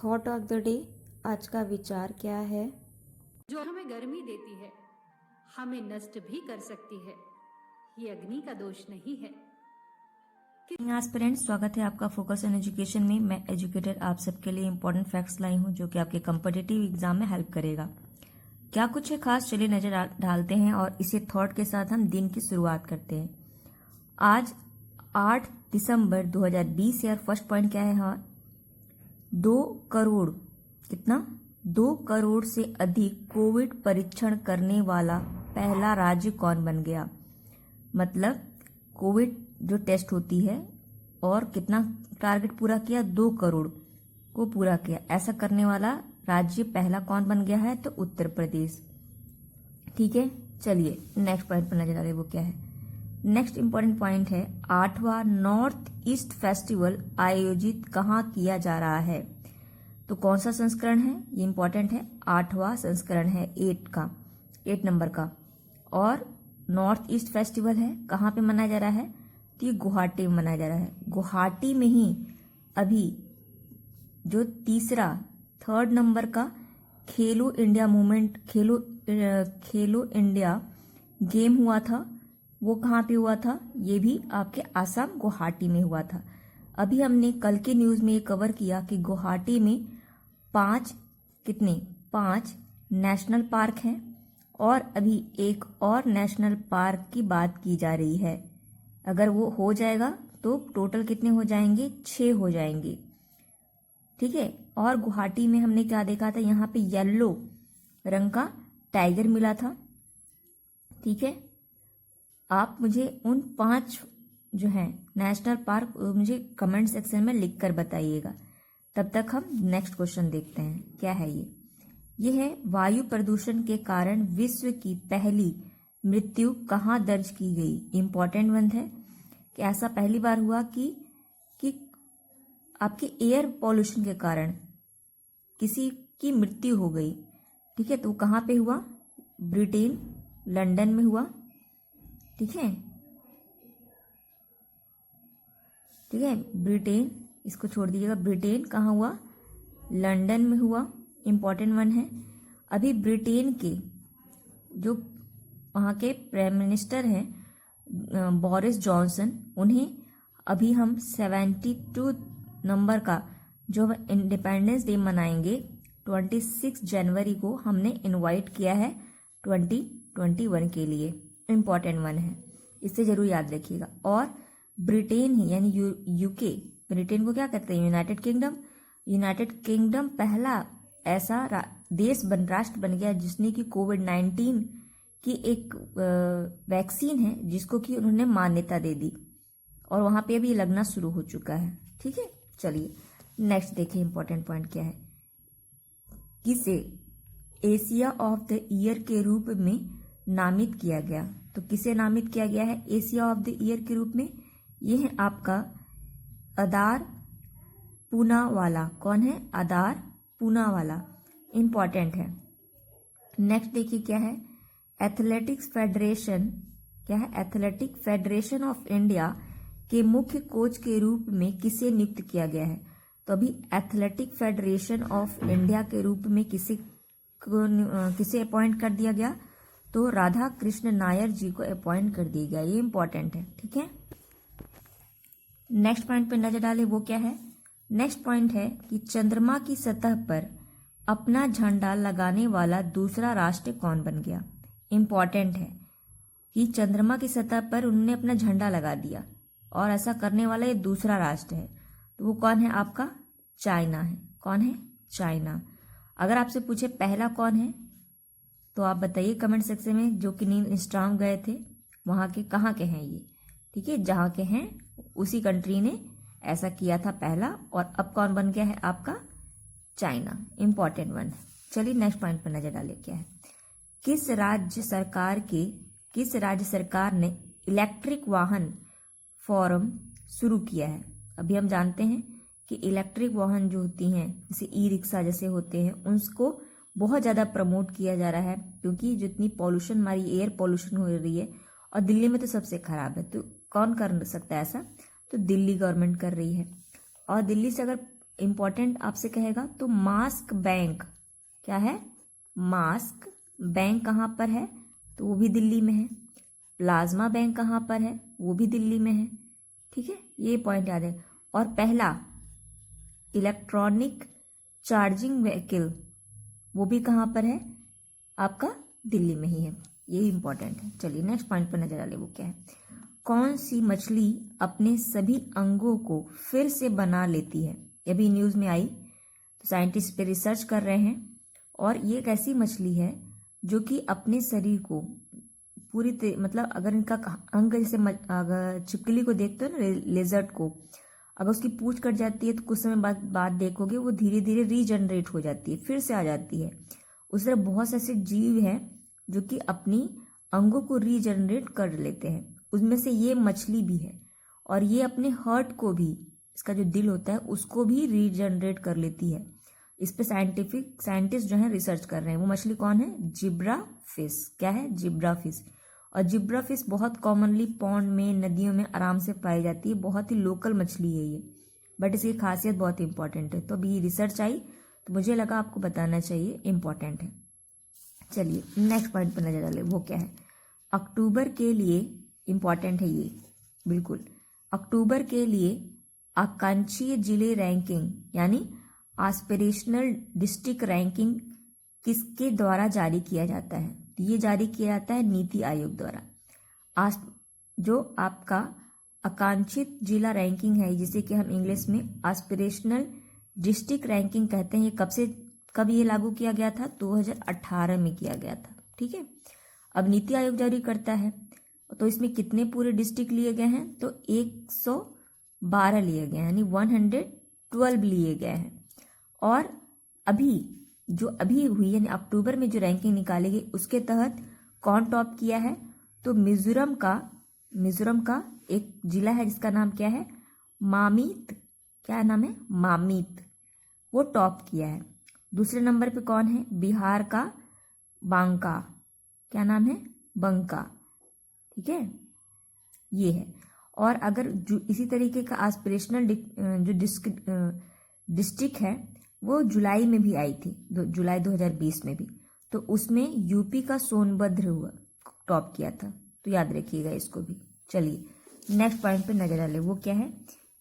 Thought of the day, आज का विचार क्या है? जो हमें गर्मी देती है, हमें नष्ट भी कर सकती है, ये अग्नि का दोष नहीं है। एस्पिरेंट्स, स्वागत है आपका फोकस ऑन एजुकेशन में। मैं एजुकेटर आप सबके लिए इंपॉर्टेंट फैक्ट्स लाई हूँ जो कि आपके कम्पिटिटिव एग्जाम में हेल्प करेगा। क्या कुछ है खास, चलिए नजर डालते हैं और इसे थॉट के साथ हम दिन की शुरुआत करते हैं। आज 8 दिसंबर 2020 है और फर्स्ट पॉइंट क्या है? हाँ, 2 करोड़ कितना 2 करोड़ से अधिक कोविड परीक्षण करने वाला पहला राज्य कौन बन गया? मतलब कोविड जो टेस्ट होती है और कितना टारगेट पूरा किया, 2 करोड़ को पूरा किया, ऐसा करने वाला राज्य पहला कौन बन गया है? तो उत्तर प्रदेश। ठीक है, चलिए नेक्स्ट पॉइंट पर नजर डालें, वो क्या है? नेक्स्ट इंपॉर्टेंट पॉइंट है 8वां नॉर्थ ईस्ट फेस्टिवल आयोजित कहाँ किया जा रहा है? तो कौन सा संस्करण है? ये इंपॉर्टेंट है, 8वां संस्करण है, 8 नंबर का। और नॉर्थ ईस्ट फेस्टिवल है, कहाँ पे मनाया जा रहा है? तो ये गुवाहाटी में मनाया जा रहा है। गुवाहाटी में ही अभी जो थर्ड नंबर का खेलो इंडिया मूवमेंट, खेलो इंडिया गेम हुआ था, वो कहाँ पे हुआ था? ये भी आपके आसाम गुवाहाटी में हुआ था। अभी हमने कल के न्यूज़ में ये कवर किया कि गुवाहाटी में 5 नेशनल पार्क हैं और अभी एक और नेशनल पार्क की बात की जा रही है। अगर वो हो जाएगा तो टोटल कितने हो जाएंगे? 6 हो जाएंगे। ठीक है, और गुवाहाटी में हमने क्या देखा था? यहाँ पे येलो रंग का टाइगर मिला था। ठीक है, आप मुझे उन 5 जो है नेशनल पार्क मुझे कमेंट सेक्शन में लिखकर बताइएगा। तब तक हम नेक्स्ट क्वेश्चन देखते हैं, क्या है ये? यह है वायु प्रदूषण के कारण विश्व की पहली मृत्यु कहाँ दर्ज की गई? इंपॉर्टेंट वन है कि ऐसा पहली बार हुआ कि आपके एयर पॉल्यूशन के कारण किसी की मृत्यु हो गई। ठीक है, तो कहाँ पे हुआ? ब्रिटेन, लंदन में हुआ। ठीक है, ब्रिटेन, इसको छोड़ दीजिएगा। ब्रिटेन कहाँ हुआ? लंदन में हुआ। इंपॉर्टेंट वन है। अभी ब्रिटेन के जो वहाँ के प्राइम मिनिस्टर हैं बोरिस जॉनसन, उन्हें अभी हम 72 नंबर का जो इंडिपेंडेंस डे मनाएंगे 26 जनवरी को, हमने इनवाइट किया है 2021 के लिए। इम्पॉर्टेंट वन है, इसे जरूर याद रखिएगा। और ब्रिटेन ही यानी यूके, ब्रिटेन को क्या कहते हैं? यूनाइटेड किंगडम पहला ऐसा राष्ट्र बन गया जिसने कि कोविड-19 की एक वैक्सीन है जिसको कि उन्होंने मान्यता दे दी और वहां पे अभी लगना शुरू हो चुका है। ठीक है, चलिए नेक्स्ट देखिए इंपॉर्टेंट पॉइंट क्या है। किसे एशिया ऑफ द ईयर के रूप में नामित किया गया? तो किसे नामित किया गया है एशिया ऑफ द ईयर के रूप में? ये है आपका अदार पूनावाला। कौन है? अदार पूनावाला। इंपॉर्टेंट है। नेक्स्ट देखिए क्या है? एथलेटिक्स फेडरेशन, क्या है? एथलेटिक फेडरेशन ऑफ इंडिया के मुख्य कोच के रूप में किसे नियुक्त किया गया है? तो अभी एथलेटिक फेडरेशन ऑफ इंडिया के रूप में किसे अपॉइंट कर दिया गया? तो राधा कृष्ण नायर जी को अपॉइंट कर दिया गया। ये इंपॉर्टेंट है। ठीक है, नेक्स्ट पॉइंट पे नजर डालें, वो क्या है? नेक्स्ट पॉइंट है कि चंद्रमा की सतह पर अपना झंडा लगाने वाला दूसरा राष्ट्र कौन बन गया? इंपॉर्टेंट है कि चंद्रमा की सतह पर उन्होंने अपना झंडा लगा दिया और ऐसा करने वाला ये दूसरा राष्ट्र है। तो वो कौन है? आपका चाइना है। कौन है? चाइना। अगर आपसे पूछे पहला कौन है तो आप बताइए कमेंट सेक्शन में। जो कि नील आर्मस्ट्रांग गए थे, वहां के कहाँ के हैं ये? ठीक है, जहाँ के हैं उसी कंट्री ने ऐसा किया था पहला, और अब कौन बन गया है? आपका चाइना। Important one. चलिए नेक्स्ट पॉइंट पर नजर डालिए, क्या है? किस राज्य सरकार ने इलेक्ट्रिक वाहन फोरम शुरू किया है? अभी हम जानते हैं कि इलेक्ट्रिक वाहन जो होती हैं, जैसे ई रिक्शा जैसे होते हैं, उसको बहुत ज़्यादा प्रमोट किया जा रहा है क्योंकि जितनी पॉल्यूशन, हमारी एयर पॉल्यूशन हो रही है और दिल्ली में तो सबसे खराब है। तो कौन कर सकता है ऐसा? तो दिल्ली गवर्नमेंट कर रही है। और दिल्ली से अगर इंपॉर्टेंट आपसे कहेगा तो मास्क बैंक, क्या है, मास्क बैंक कहाँ पर है, तो वो भी दिल्ली में है। प्लाज्मा बैंक कहाँ पर है, वो भी दिल्ली में है। ठीक है, ये पॉइंट याद है। और पहला इलेक्ट्रॉनिक चार्जिंग व्हीकल वो भी कहाँ पर है, आपका दिल्ली में ही है। ये इंपॉर्टेंट है। चलिए नेक्स्ट पॉइंट पर नजर डालें, वो क्या है। कौन सी मछली अपने सभी अंगों को फिर से बना लेती है। ये भी न्यूज़ में आई, तो साइंटिस्ट पे रिसर्च कर रहे हैं। और ये एक ऐसी मछली है जो कि अपने शरीर को पूरी मतलब अगर इनका अंग जैसे अगर छिपकली को देखते हो ना, लेजर्ड को, अगर उसकी पूंछ कट जाती है तो कुछ समय बाद देखोगे वो धीरे धीरे रीजनरेट हो जाती है, फिर से आ जाती है। उस तरह बहुत से ऐसे जीव हैं जो कि अपनी अंगों को रीजनरेट कर लेते हैं, उसमें से ये मछली भी है। और ये अपने हार्ट को भी, इसका जो दिल होता है उसको भी रीजनरेट कर लेती है। इस पे साइंटिस्ट जो है रिसर्च कर रहे हैं। वो मछली कौन है, जिब्रा फिश। क्या है, जिब्रा फिश। और जिब्रा फिश बहुत कॉमनली पॉन्ड में, नदियों में आराम से पाई जाती है। बहुत ही लोकल मछली है ये, बट इसकी खासियत बहुत इंपॉर्टेंट है। तो अभी रिसर्च आई तो मुझे लगा आपको बताना चाहिए, इंपॉर्टेंट है। चलिए नेक्स्ट पॉइंट पर नजर डालें, वो क्या है। अक्टूबर के लिए इंपॉर्टेंट है ये, बिल्कुल। अक्टूबर के लिए आकांक्षीय जिले रैंकिंग यानी एस्पिरेशनल डिस्ट्रिक्ट रैंकिंग किसके द्वारा जारी किया जाता है। ये जारी किया जाता है नीति आयोग द्वारा। जो आपका आकांक्षित जिला रैंकिंग है, जिसे कि हम इंग्लिश में एस्पिरेशनल डिस्ट्रिक्ट रैंकिंग कहते हैं, ये कब ये लागू किया गया था, 2018 में किया गया था। ठीक है, अब नीति आयोग जारी करता है तो इसमें कितने पूरे डिस्ट्रिक्ट लिए गए हैं, तो 112 लिए गए हैं, यानी 112 लिए गए हैं। और अभी हुई यानी अक्टूबर में जो रैंकिंग निकाली गई उसके तहत कौन टॉप किया है, तो मिजोरम का एक जिला है जिसका नाम क्या है, मामीत। क्या नाम है, मामीत, वो टॉप किया है। दूसरे नंबर पे कौन है, बिहार का बांका। क्या नाम है, बंका। ठीक है, ये है। और अगर इसी तरीके का एस्पिरेशनल जो डिस्ट्रिक्ट है वो जुलाई में भी आई थी, जुलाई 2020 में भी, तो उसमें यूपी का सोनभद्र हुआ, टॉप किया था। तो याद रखिएगा इसको भी। चलिए नेक्स्ट पॉइंट पे नजर डालें, वो क्या है।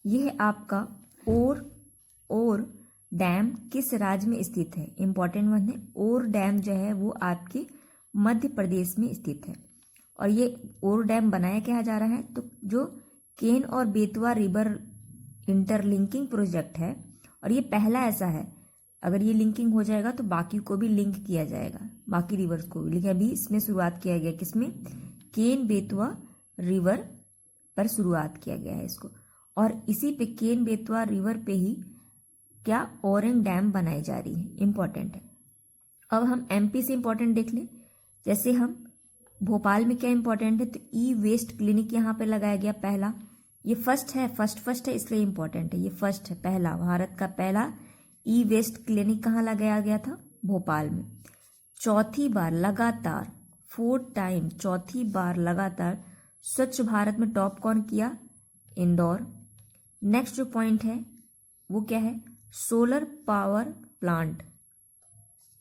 यह है आपका और डैम किस राज्य में स्थित है। इंपॉर्टेंट वन है। और डैम जो है वो आपके मध्य प्रदेश में स्थित है। और ये और डैम बनाया क्या जा रहा है, तो जो केन और बेतवा रिवर इंटरलिंकिंग प्रोजेक्ट है, और ये पहला ऐसा है। अगर ये लिंकिंग हो जाएगा तो बाकी को भी लिंक किया जाएगा, बाकी रिवर्स को भी। लेकिन अभी इसमें शुरुआत किया गया, किसमें, केन बेतवा रिवर पर शुरुआत किया गया है इसको। और इसी पे केन बेतवा रिवर पे ही क्या, औरंग डैम बनाई जा रही है। इंपॉर्टेंट है। अब हम एमपी से इंपॉर्टेंट देख लें। जैसे हम भोपाल में क्या इंपॉर्टेंट है, तो ई वेस्ट क्लिनिक यहाँ पे लगाया गया पहला। ये फर्स्ट है इसलिए इंपॉर्टेंट है। ये फर्स्ट है, पहला, भारत का पहला ई वेस्ट क्लिनिक कहाँ लगाया गया था, भोपाल में। चौथी बार लगातार, 4 लगातार स्वच्छ भारत में टॉप कौन किया, इंदौर। नेक्स्ट जो पॉइंट है वो क्या है, solar power plant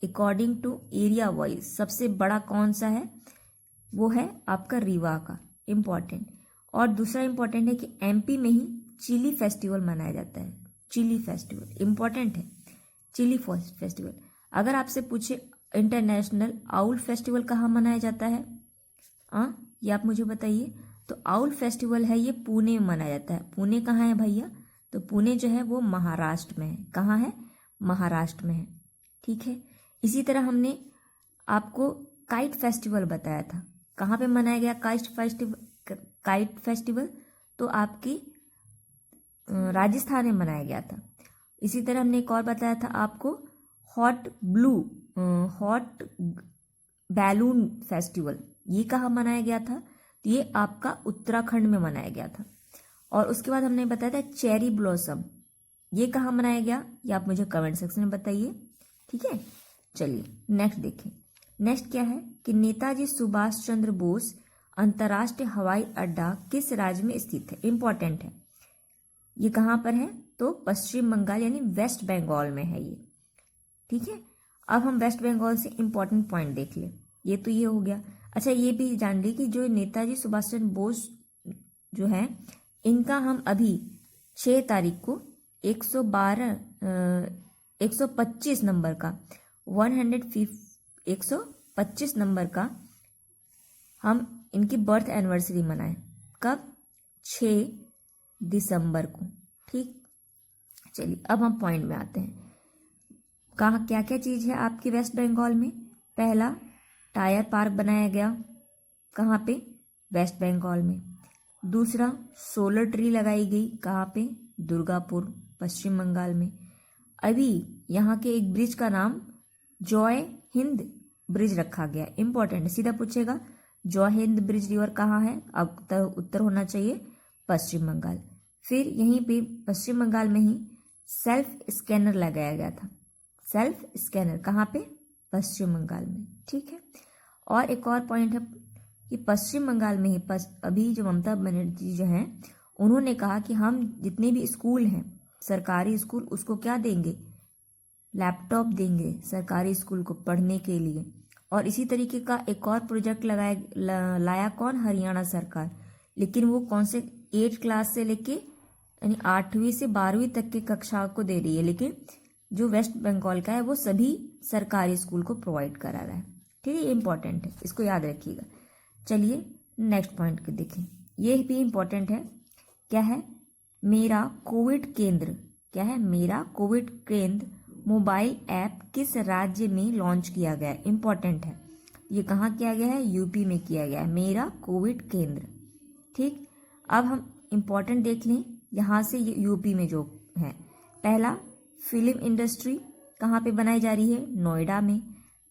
according to area wise सबसे बड़ा कौन सा है, वो है आपका रीवा का। इंपॉर्टेंट। और दूसरा इंपॉर्टेंट है कि एमपी में ही चिली फेस्टिवल मनाया जाता है। चिली फेस्टिवल इंपॉर्टेंट है। चिली फेस्टिवल, अगर आपसे पूछे इंटरनेशनल आउल फेस्टिवल कहाँ मनाया जाता है, ये आप मुझे बताइए। तो आउल फेस्टिवल है ये पुणे में मनाया जाता है। पुणे कहाँ है भैया, तो पुणे जो है वो महाराष्ट्र में है। कहाँ है, महाराष्ट्र में है। ठीक है, इसी तरह हमने आपको काइट फेस्टिवल बताया था। कहाँ पे मनाया गया काइट फेस्टिवल, तो आपकी राजस्थान में मनाया गया था। इसी तरह हमने एक और बताया था आपको, हॉट बैलून फेस्टिवल, ये कहाँ मनाया गया था, तो ये आपका उत्तराखंड में मनाया गया था। और उसके बाद हमने बताया था चेरी ब्लॉसम, ये कहाँ मनाया गया, ये आप मुझे कमेंट सेक्शन में बताइए। ठीक है, चलिए नेक्स्ट देखें। नेक्स्ट क्या है कि नेताजी सुभाष चंद्र बोस अंतर्राष्ट्रीय हवाई अड्डा किस राज्य में स्थित है। इंपॉर्टेंट है। ये कहाँ पर है? तो पश्चिम बंगाल यानी वेस्ट बंगाल में है ये। ठीक है, अब हम वेस्ट बंगाल से इंपॉर्टेंट पॉइंट देख ले। ये तो ये हो गया। अच्छा, ये भी जान ली कि जो नेताजी सुभाष चंद्र बोस जो है, इनका हम अभी 6 तारीख को 125 नंबर का 125 नंबर का हम इनकी बर्थ एनिवर्सरी मनाएं। कब? 6 दिसंबर को। ठीक, चलिए अब हम पॉइंट में आते हैं। कहाँ क्या क्या चीज़ है आपके वेस्ट बंगाल में? पहला, टायर पार्क बनाया गया। कहाँ पे? वेस्ट बंगाल में। दूसरा, सोलर ट्री लगाई गई। कहाँ पे? दुर्गापुर, पश्चिम बंगाल में। अभी यहाँ के एक ब्रिज का नाम जॉय हिंद ब्रिज रखा गया। इंपॉर्टेंट, सीधा पूछेगा जॉय हिंद ब्रिज रिवर कहाँ है? अब उत्तर होना चाहिए पश्चिम बंगाल। फिर यहीं पे पश्चिम बंगाल में ही सेल्फ स्कैनर लगाया गया था। सेल्फ स्कैनर कहाँ पे? पश्चिम बंगाल में। ठीक है, और एक और पॉइंट है कि पश्चिम बंगाल में ही अभी जो ममता बनर्जी जो हैं, उन्होंने कहा कि हम जितने भी स्कूल हैं, सरकारी स्कूल, उसको क्या देंगे? लैपटॉप देंगे सरकारी स्कूल को पढ़ने के लिए। और इसी तरीके का एक और प्रोजेक्ट लाया कौन? हरियाणा सरकार। लेकिन वो कौन से? 8 क्लास से लेके यानी 8वीं से 12वीं तक के कक्षा को दे रही है। लेकिन जो वेस्ट बंगाल का है वो सभी सरकारी स्कूल को प्रोवाइड करा रहा है। ठीक है, ये इंपॉर्टेंट है, इसको याद रखिएगा। चलिए नेक्स्ट पॉइंट को देखें, ये भी इंपॉर्टेंट है। क्या है? मेरा कोविड केंद्र। क्या है? मेरा कोविड केंद्र मोबाइल ऐप किस राज्य में लॉन्च किया गया है? इंपॉर्टेंट है। ये कहाँ किया गया है? यूपी में किया गया है, मेरा कोविड केंद्र। ठीक, अब हम इंपॉर्टेंट देख लें यहाँ से, यूपी में जो है। पहला, फिल्म इंडस्ट्री कहाँ पे बनाई जा रही है? नोएडा में।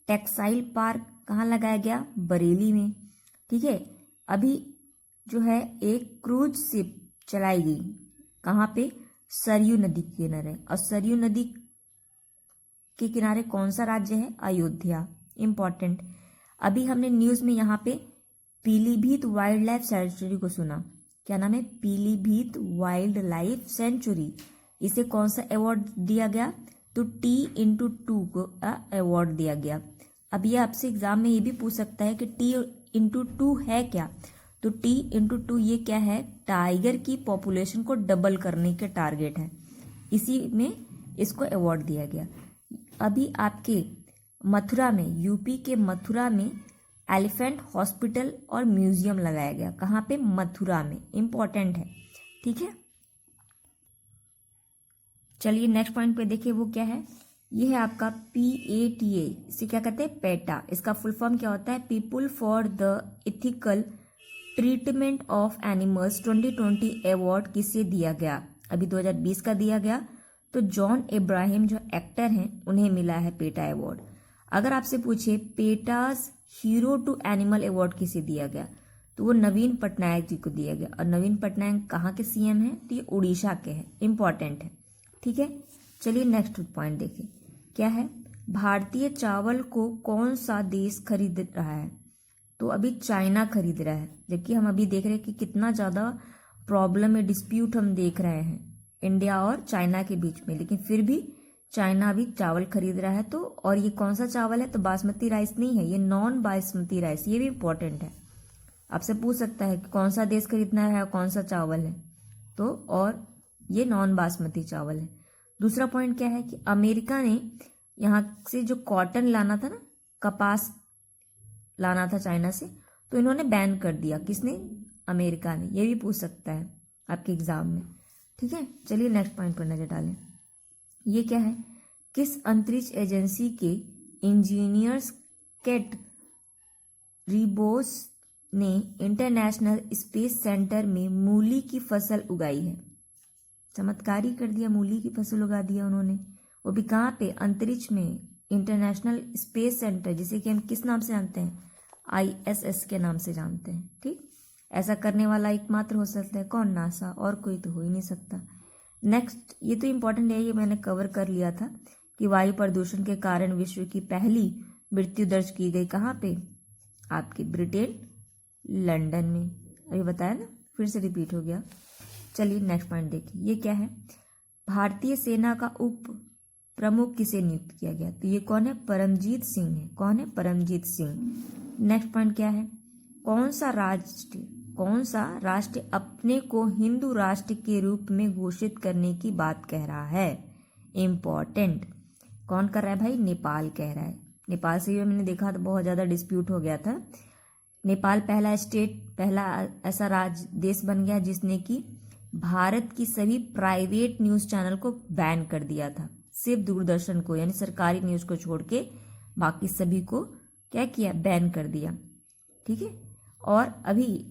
टेक्सटाइल पार्क कहाँ लगाया गया? बरेली में। ठीक है, अभी जो है एक क्रूज शिप चलाई गई। कहाँ पे? सरयू नदी के किनारे। और सरयू नदी के किनारे कौन सा राज्य है? अयोध्या। इंपॉर्टेंट, अभी हमने न्यूज़ में यहाँ पे पीलीभीत वाइल्ड लाइफ सेंचुरी को सुना। क्या नाम है? Pilibhit wild life sanctuary. इसे कौन सा अवार्ड दिया गया? तो T/2 को अवार्ड दिया गया। अब ये आपसे एग्जाम में ये भी पूछ सकता है कि T/2 है क्या? तो T/2 ये क्या है? टाइगर की पॉपुलेशन को डबल करने के टारगेट है, इसी में इसको अवार्ड दिया गया। अभी आपके मथुरा में, यूपी के मथुरा में एलिफेंट हॉस्पिटल और म्यूजियम लगाया गया। कहाँ पे? मथुरा में। इंपॉर्टेंट है। ठीक है, चलिए नेक्स्ट पॉइंट पे देखिए, वो क्या है? ये है आपका PATA। इसे क्या कहते हैं? पेटा। इसका फुल फॉर्म क्या होता है? People for the ethical treatment of animals 2020 award किसे दिया गया? अभी 2020 का दिया गया। तो जॉन इब्राहिम जो एक्टर हैं, उन्हें मिला है पेटा अवार्ड। अगर आपसे पूछे पेटास हीरो टू एनिमल अवार्ड किसे दिया गया, तो वो नवीन पटनायक जी को दिया गया। और नवीन पटनायक कहाँ के CM हैं? तो ये उड़ीसा के हैं। इंपॉर्टेंट है। ठीक है, चलिए नेक्स्ट पॉइंट देखिए, क्या है? भारतीय चावल को कौन सा देश खरीद रहा है? तो अभी चाइना खरीद रहा है। जबकि हम अभी देख रहे हैं कि कितना ज़्यादा प्रॉब्लम है, डिस्प्यूट हम देख रहे हैं इंडिया और चाइना के बीच में, लेकिन फिर भी चाइना भी चावल खरीद रहा है। तो और ये कौन सा चावल है? तो बासमती राइस नहीं है, ये नॉन बासमती राइस। ये भी इंपॉर्टेंट है, आपसे पूछ सकता है कि कौन सा देश खरीदना है और कौन सा चावल है। तो और ये नॉन बासमती चावल है। दूसरा पॉइंट क्या है कि अमेरिका ने यहाँ से जो कॉटन लाना था ना, कपास लाना था चाइना से, तो इन्होंने बैन कर दिया। किसने? अमेरिका ने। ये भी पूछ सकता है आपके एग्जाम में। ठीक है, चलिए नेक्स्ट पॉइंट पर नजर डालें। ये क्या है? किस अंतरिक्ष एजेंसी के इंजीनियर्स केट रिबोस ने इंटरनेशनल स्पेस सेंटर में मूली की फसल उगाई है? चमत्कारी कर दिया, मूली की फसल उगा दिया उन्होंने। वो भी कहाँ पे? अंतरिक्ष में। इंटरनेशनल स्पेस सेंटर, जिसे कि हम किस नाम से जानते हैं? ISS के नाम से जानते हैं। ठीक, ऐसा करने वाला एकमात्र हो सकता है कौन? नासा, और कोई तो हो ही नहीं सकता। नेक्स्ट, ये तो इंपॉर्टेंट है, ये मैंने कवर कर लिया था कि वायु प्रदूषण के कारण विश्व की पहली मृत्यु दर्ज की गई कहाँ पे? आपकी ब्रिटेन, लंदन में। अभी बताया ना, फिर से रिपीट हो गया। चलिए नेक्स्ट पॉइंट देखिए, ये क्या है, भारतीय सेना का उप प्रमुख किसे नियुक्त किया गया, तो ये कौन है, परमजीत सिंह है। कौन है, परमजीत सिंह। नेक्स्ट पॉइंट क्या है, कौन सा राष्ट्र अपने को हिंदू राष्ट्र के रूप में घोषित करने की बात कह रहा है, इम्पोर्टेंट। कौन कर रहा है भाई, नेपाल कह रहा है। नेपाल से भी मैंने देखा तो बहुत ज़्यादा डिस्प्यूट हो गया था। नेपाल पहला ऐसा देश बन गया जिसने कि भारत की सभी प्राइवेट न्यूज़ चैनल को बैन कर दिया था, सिर्फ दूरदर्शन को यानी सरकारी न्यूज़ को छोड़ के बाकी सभी को क्या किया, बैन कर दिया। ठीक है, और अभी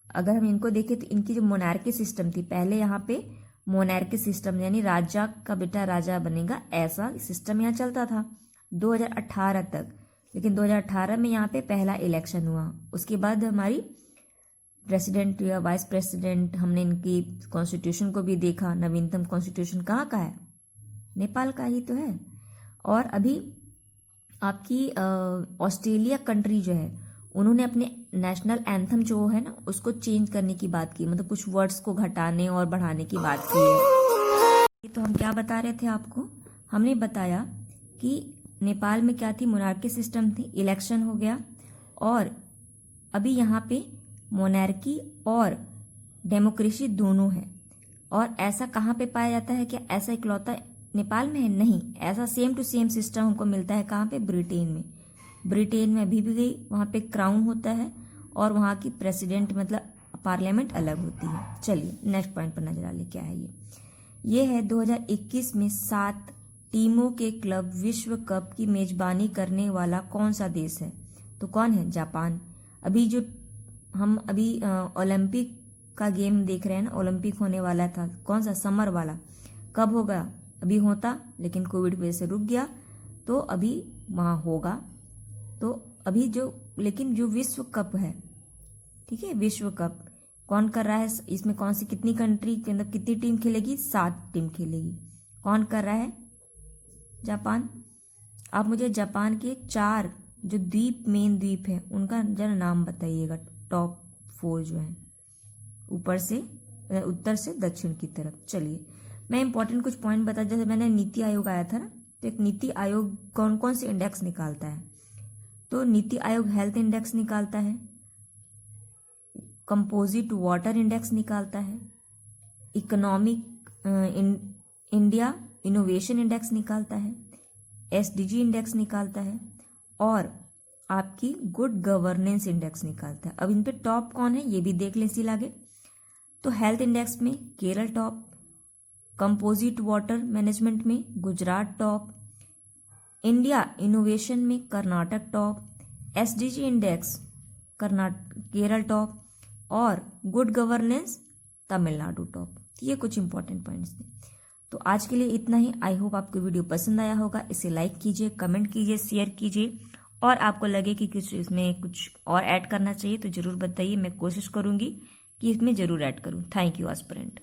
अगर हम इनको देखें तो इनकी जो मोनार्की सिस्टम थी, पहले यहाँ पे मोनार्की सिस्टम यानी राजा का बेटा राजा बनेगा, ऐसा सिस्टम यहाँ चलता था 2018 तक। लेकिन 2018 में यहाँ पे पहला इलेक्शन हुआ, उसके बाद हमारी प्रेसिडेंट या वाइस प्रेसिडेंट, हमने इनकी कॉन्स्टिट्यूशन को भी देखा, नवीनतम कॉन्स्टिट्यूशन कहाँ का है, नेपाल का ही तो है। और अभी आपकी ऑस्ट्रेलिया कंट्री जो है, उन्होंने अपने नेशनल एंथम जो है ना उसको चेंज करने की बात की, मतलब कुछ वर्ड्स को घटाने और बढ़ाने की बात की है। तो हम क्या बता रहे थे आपको, हमने बताया कि नेपाल में क्या थी, मोनार्की सिस्टम थी, इलेक्शन हो गया, और अभी यहाँ पे मोनार्की और डेमोक्रेसी दोनों है। और ऐसा कहाँ पे पाया जाता है, क्या ऐसा इकलौता नेपाल में है, नहीं, ऐसा सेम टू सेम सिस्टम हमको मिलता है कहाँ पे, ब्रिटेन में। ब्रिटेन में अभी भी गई, वहाँ पे क्राउन होता है और वहाँ की प्रेसिडेंट मतलब पार्लियामेंट अलग होती है। चलिए नेक्स्ट पॉइंट पर नजर डालिए, क्या है ये है 2021 में 7 टीमों के क्लब विश्व कप की मेजबानी करने वाला कौन सा देश है, तो कौन है, जापान। अभी जो हम ओलंपिक का गेम देख रहे हैं ना, ओलंपिक होने वाला था, कौन सा, समर वाला, कब होगा, अभी होता लेकिन कोविड की वजह से रुक गया, तो अभी वहाँ होगा। तो अभी लेकिन जो विश्व कप है, ठीक है, विश्व कप कौन कर रहा है, इसमें कौन सी कितनी कंट्री के अंदर कितनी टीम खेलेगी, 7 टीम खेलेगी। कौन कर रहा है, जापान। आप मुझे जापान के 4 जो मेन द्वीप है उनका जरा नाम बताइएगा, टॉप 4 जो है ऊपर से उत्तर से दक्षिण की तरफ। चलिए मैं इंपॉर्टेंट कुछ पॉइंट बता, जैसे मैंने नीति आयोग आया था ना, तो एक नीति आयोग कौन कौन से इंडेक्स निकालता है, तो नीति आयोग हेल्थ इंडेक्स निकालता है, कंपोजिट वाटर इंडेक्स निकालता है, इकोनॉमिक इंडिया इनोवेशन इंडेक्स निकालता है, एसडीजी इंडेक्स निकालता है, और आपकी गुड गवर्नेंस इंडेक्स निकालता है। अब इन पे टॉप कौन है ये भी देख लें इसी आगे। तो हेल्थ इंडेक्स में Kerala top, composite water management में गुजरात टॉप, इंडिया इनोवेशन में Karnataka top, SDG index Kerala top, और गुड गवर्नेंस तमिलनाडु टॉप। ये कुछ इंपॉर्टेंट पॉइंट्स थे। तो आज के लिए इतना ही। आई होप आपको वीडियो पसंद आया होगा। इसे लाइक कीजिए, कमेंट कीजिए, शेयर कीजिए, और आपको लगे कि इसमें कुछ और ऐड करना चाहिए तो ज़रूर बताइए, मैं कोशिश करूँगी कि इसमें ज़रूर ऐड करूँ। Thank you aspirant.